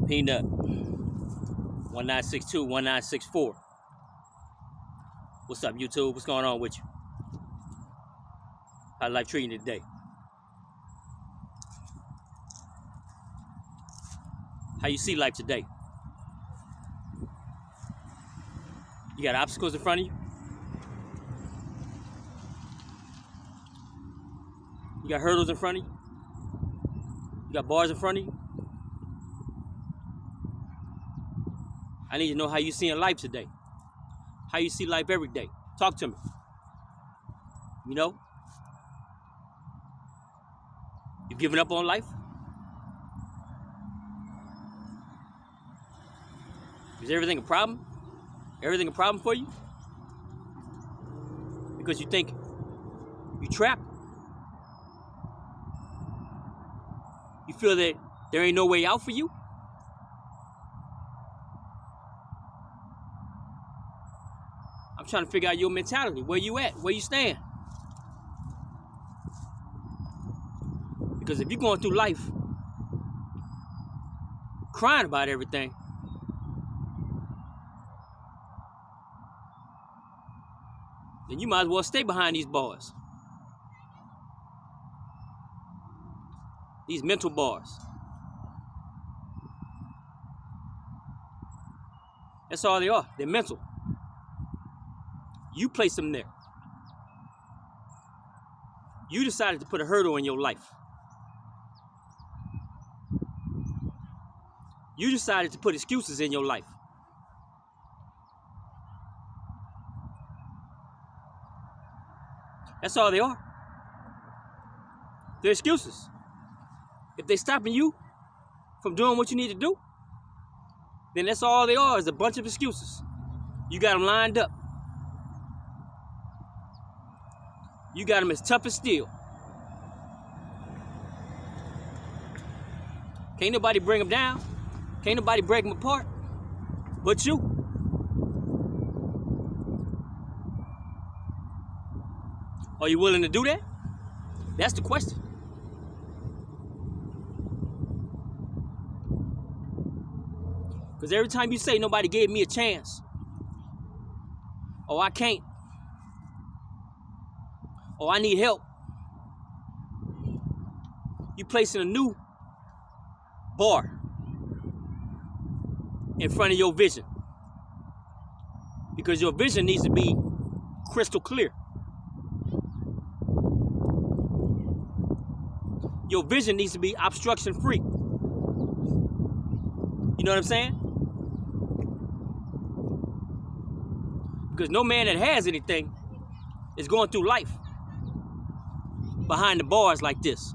Peanut 1962 1964. What's up, YouTube? What's going on with you? How life treating you today? How you see life today? You got obstacles in front of you? You got hurdles in front of you? You got bars in front of you? I need to know how you seeing life today. How you see life every day. Talk to me. You know? You giving up on life? Is everything a problem? Everything a problem for you? Because you think you trapped? You feel that there ain't no way out for you? I'm trying to figure out your mentality. Where you at? Where you stand? Because if you're going through life crying about everything, then you might as well stay behind these bars. These mental bars. That's all they are. They're mental. You place them there. You decided to put a hurdle in your life. You decided to put excuses in your life. That's all they are. They're excuses. If they're stopping you from doing what you need to do, then that's all they are, is a bunch of excuses. You got them lined up. You got them as tough as steel. Can't nobody bring them down. Can't nobody break them apart but you. Are you willing to do that? That's the question. Because every time you say nobody gave me a chance, oh, I can't, oh, I need help, you placing a new bar in front of your vision. Because your vision needs to be crystal clear. Your vision needs to be obstruction free. You know what I'm saying? Because no man that has anything is going through life behind the bars like this.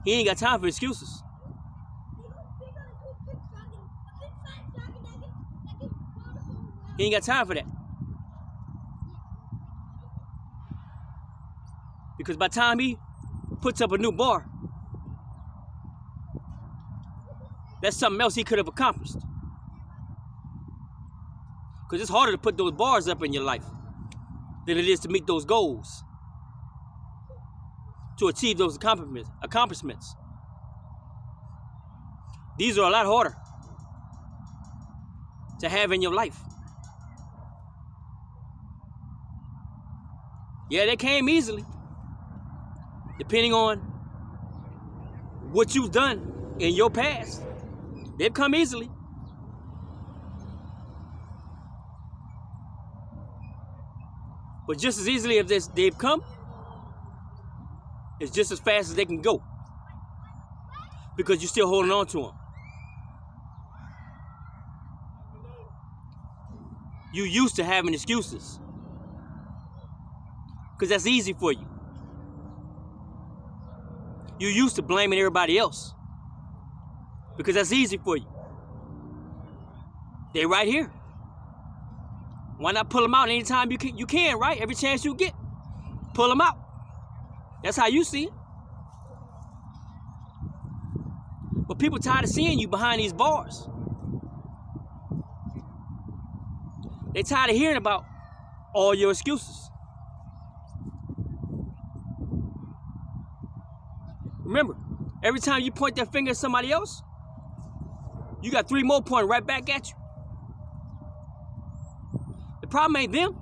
He ain't got time for excuses. He ain't got time for that. Because by the time he puts up a new bar, that's something else he could have accomplished. Because it's harder to put those bars up in your life than it is to meet those goals, to achieve those accomplishments. These are a lot harder to have in your life. Yeah, they came easily, depending on what you've done in your past. They've come easily. But just as easily as they've come, it's just as fast as they can go. Because you're still holding on to them. You used to having excuses. Because that's easy for you. You used to blaming everybody else. Because that's easy for you. They're right here. Why not pull them out anytime you can, right? Every chance you get, pull them out. That's how you see it. But people tired of seeing you behind these bars. They tired of hearing about all your excuses. Remember, Every time you point that finger at somebody else, you got 3 more pointing right back at you. The problem ain't them.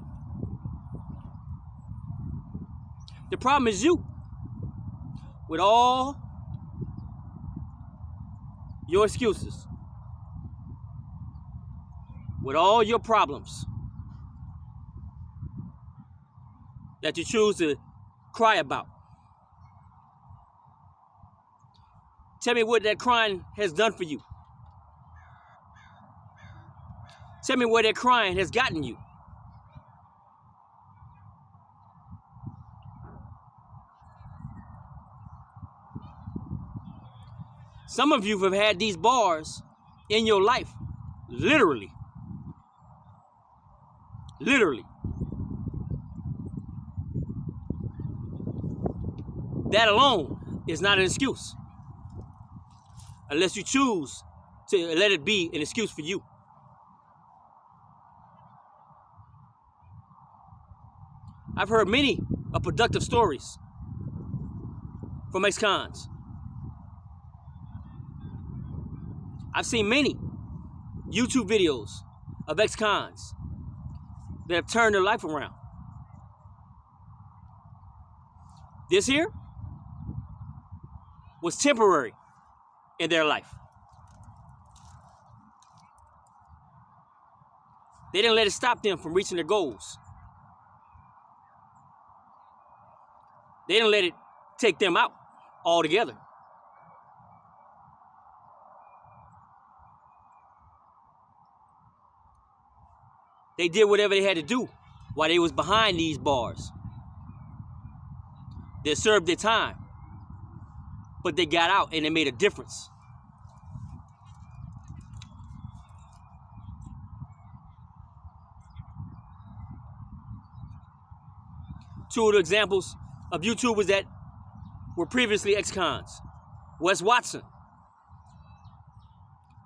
The problem is you. With all your excuses. With all your problems that you choose to cry about. Tell me what that crying has done for you. Tell me where that crying has gotten you. Some of you have had these bars in your life, literally. Literally. That alone is not an excuse. Unless you choose to let it be an excuse for you. I've heard many productive stories from ex-cons. I've seen many YouTube videos of ex-cons that have turned their life around. This here was temporary in their life. They didn't let it stop them from reaching their goals. They didn't let it take them out altogether. They did whatever they had to do while they was behind these bars. They served their time, but they got out and they made a difference. Two of the examples of YouTubers that were previously ex-cons. Wes Watson,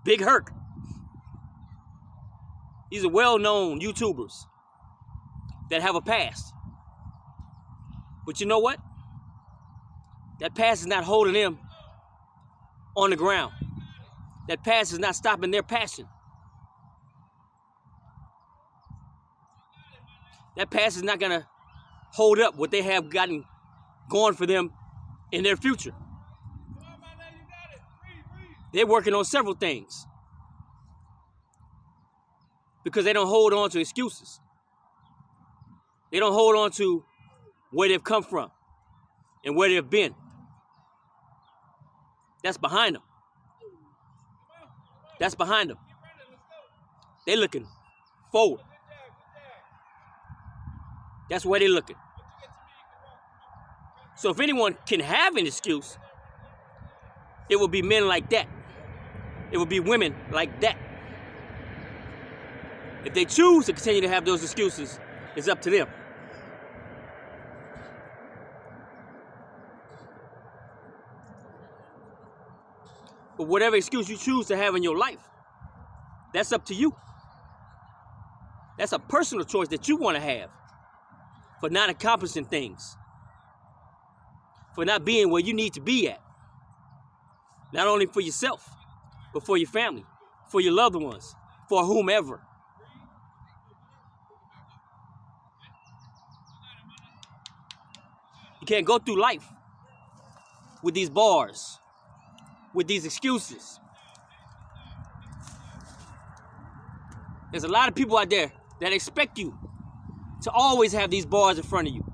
Big Herc. These are well-known YouTubers that have a past. But you know what? That past is not holding them on the ground. That past is not stopping their passion. That past is not going to hold up what they have gotten going for them in their future. They're working on several things because they don't hold on to excuses. They don't hold on to where they've come from and where they've been. That's behind them. That's behind them. They're looking forward. That's where they're looking. So if anyone can have an excuse, it will be men like that. It will be women like that. If they choose to continue to have those excuses, it's up to them. But whatever excuse you choose to have in your life, that's up to you. That's a personal choice that you want to have for not accomplishing things, for not being where you need to be at. Not only for yourself, but for your family, for your loved ones, for whomever. You can't go through life with these bars, with these excuses. There's a lot of people out there that expect you to always have these bars in front of you,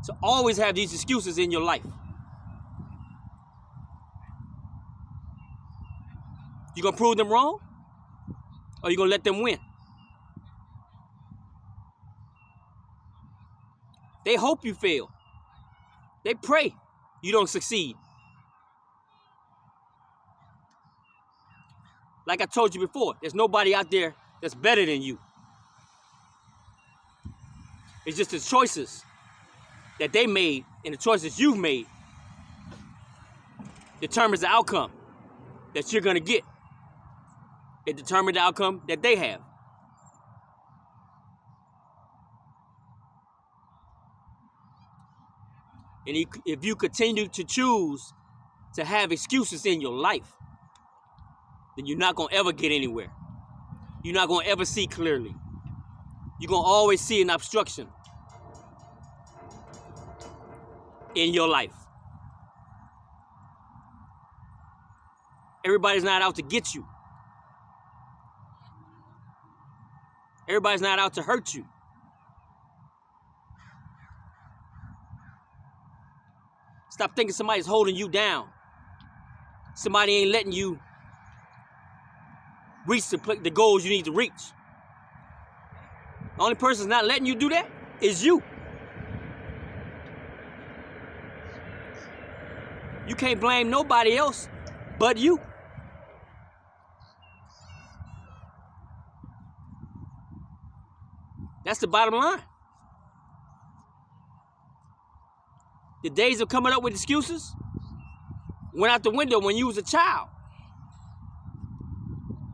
to always have these excuses in your life. You gonna prove them wrong? Or you gonna let them win? They hope you fail. They pray you don't succeed. Like I told you before, there's nobody out there that's better than you. It's just the choices that they made and the choices you've made determines the outcome that you're gonna get. It determines the outcome that they have. And if you continue to choose to have excuses in your life, then you're not going to ever get anywhere. You're not going to ever see clearly. You're going to always see an obstruction in your life. Everybody's not out to get you. Everybody's not out to hurt you. Stop thinking somebody's holding you down. Somebody ain't letting you reach the goals you need to reach. The only person that's not letting you do that is you. You can't blame nobody else but you. That's the bottom line. The days of coming up with excuses went out the window when you was a child.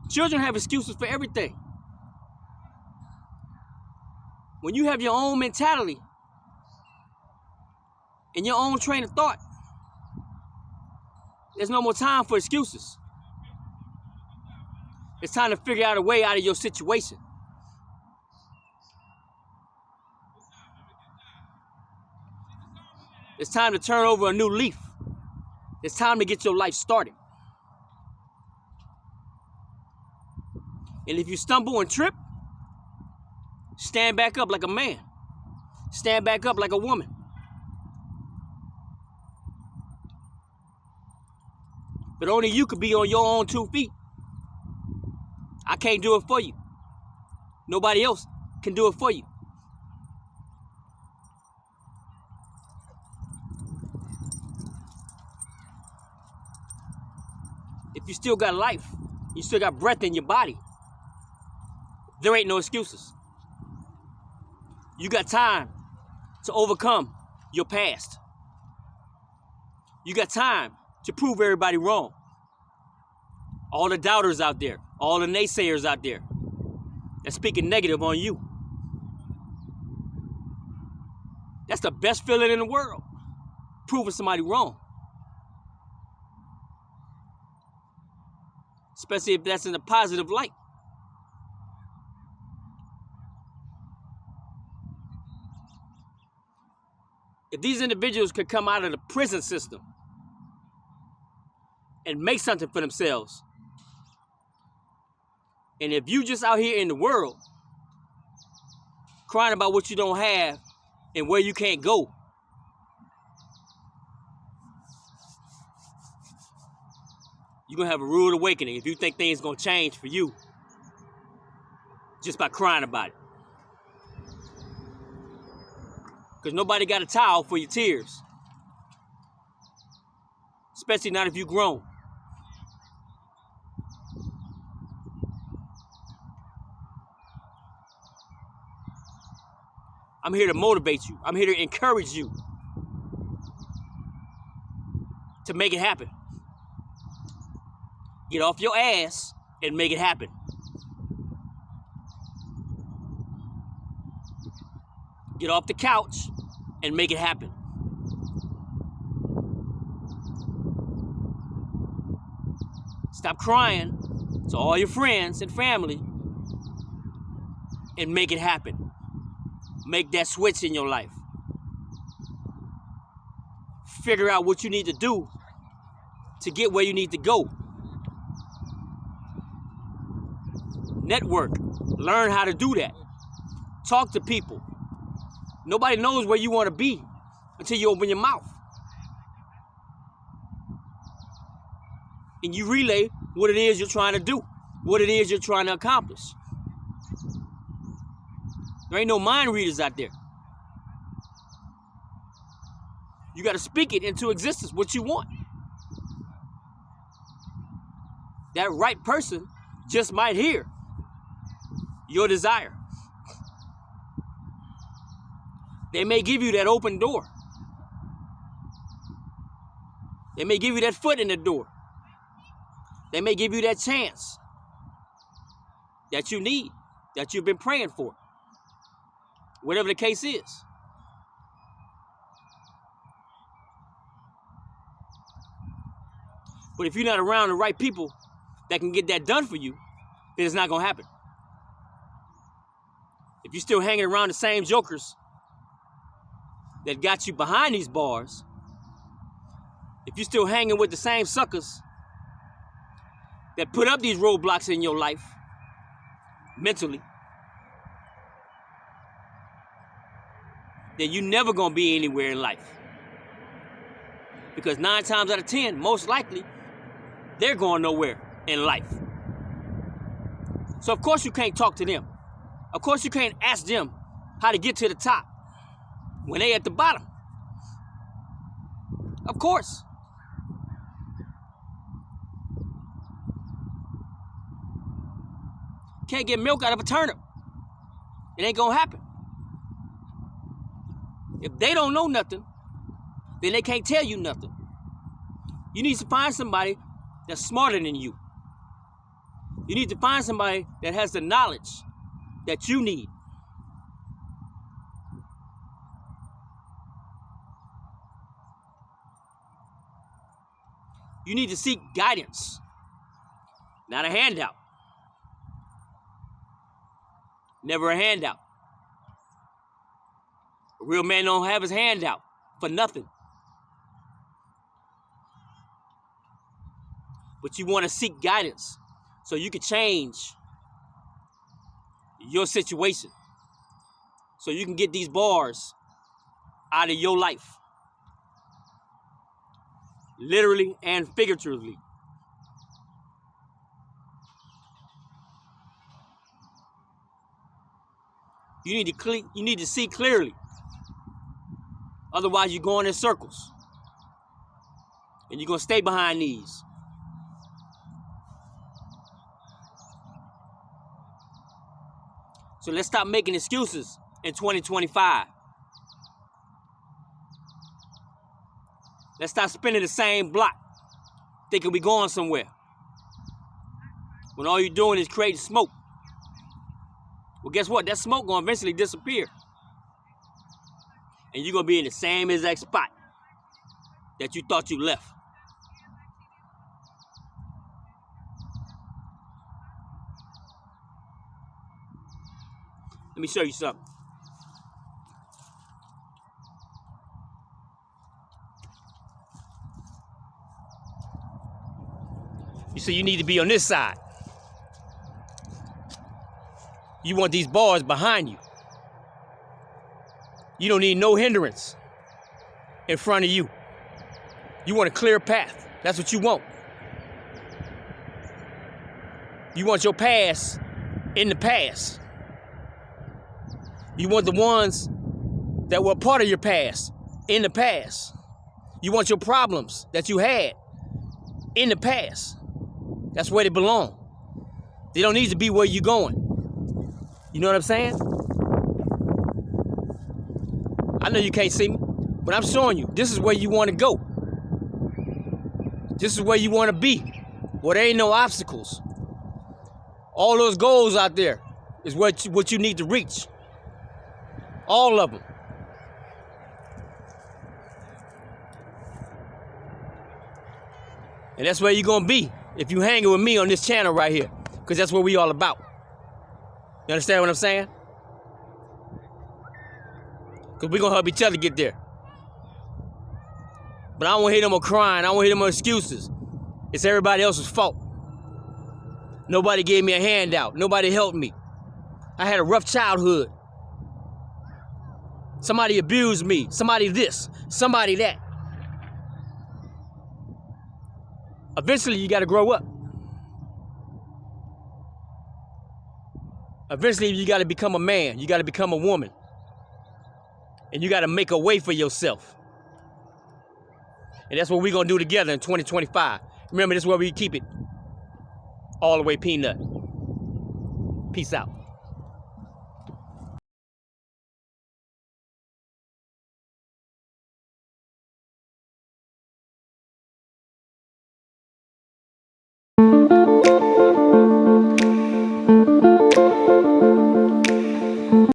Children have excuses for everything. When you have your own mentality and your own train of thought, there's no more time for excuses. It's time to figure out a way out of your situation. It's time to turn over a new leaf. It's time to get your life started. And if you stumble and trip, stand back up like a man. Stand back up like a woman. But only you can be on your own 2 feet. I can't do it for you. Nobody else can do it for you. If you still got life, you still got breath in your body, there ain't no excuses. You got time to overcome your past. You got time to prove everybody wrong. All the doubters out there, all the naysayers out there that's speaking negative on you. That's the best feeling in the world, proving somebody wrong. Especially if that's in a positive light. If these individuals could come out of the prison system and make something for themselves, and if you just out here in the world crying about what you don't have and where you can't go, you're going to have a rude awakening if you think things going to change for you just by crying about it. Because nobody got a towel for your tears. Especially not if you're grown. I'm here to motivate you. I'm here to encourage you to make it happen. Get off your ass and make it happen. Get off the couch and make it happen. Stop crying to all your friends and family and make it happen. Make that switch in your life. Figure out what you need to do to get where you need to go. Network. Learn how to do that. Talk to people. Nobody knows where you want to be until you open your mouth. And you relay what it is you're trying to do, what it is you're trying to accomplish. There ain't no mind readers out there. You got to speak it into existence, what you want. That right person just might hear your desire. They may give you that open door. They may give you that foot in the door. They may give you that chance that you need, that you've been praying for. Whatever the case is. But if you're not around the right people that can get that done for you, then it's not going to happen. If you're still hanging around the same jokers that got you behind these bars, if you're still hanging with the same suckers that put up these roadblocks in your life, mentally, then you're never going to be anywhere in life. Because 9 times out of 10, most likely, they're going nowhere in life. So of course you can't talk to them. Of course you can't ask them how to get to the top when they at the bottom. Of course. Can't get milk out of a turnip. It ain't gonna happen. If they don't know nothing, then they can't tell you nothing. You need to find somebody that's smarter than you. You need to find somebody that has the knowledge that you need. You need to seek guidance, not a handout. Never a handout. A real man don't have his hand out for nothing. But you want to seek guidance so you can change your situation. So you can get these bars out of your life. Literally and figuratively. You need to see clearly. Otherwise, you're going in circles. And you're going to stay behind these. So let's stop making excuses in 2025. Let's stop spinning the same block, thinking we're going somewhere. When all you're doing is creating smoke. Well, guess what? That smoke gonna eventually disappear. And you're gonna be in the same exact spot that you thought you left. Let me show you something. You see, you need to be on this side. You want these bars behind you. You don't need no hindrance in front of you. You want a clear path. That's what you want. You want your past in the past. You want the ones that were part of your past in the past. You want your problems that you had in the past. That's where they belong. They don't need to be where you're going. You know what I'm saying? I know you can't see me, but I'm showing you. This is where you want to go. This is where you want to be, where there ain't no obstacles. All those goals out there is what you need to reach. All of them. And that's where you're going to be if you hanging with me on this channel right here, because that's what we all about. You understand what I'm saying? Because we're going to help each other get there. But I don't want to hear no more crying. I don't want to hear no more excuses. It's everybody else's fault. Nobody gave me a handout. Nobody helped me. I had a rough childhood. Somebody abused me. Somebody this. Somebody that. Eventually, you got to grow up. Eventually, you got to become a man. You got to become a woman. And you got to make a way for yourself. And that's what we're going to do together in 2025. Remember, this is where we keep it all the way peanut. Peace out.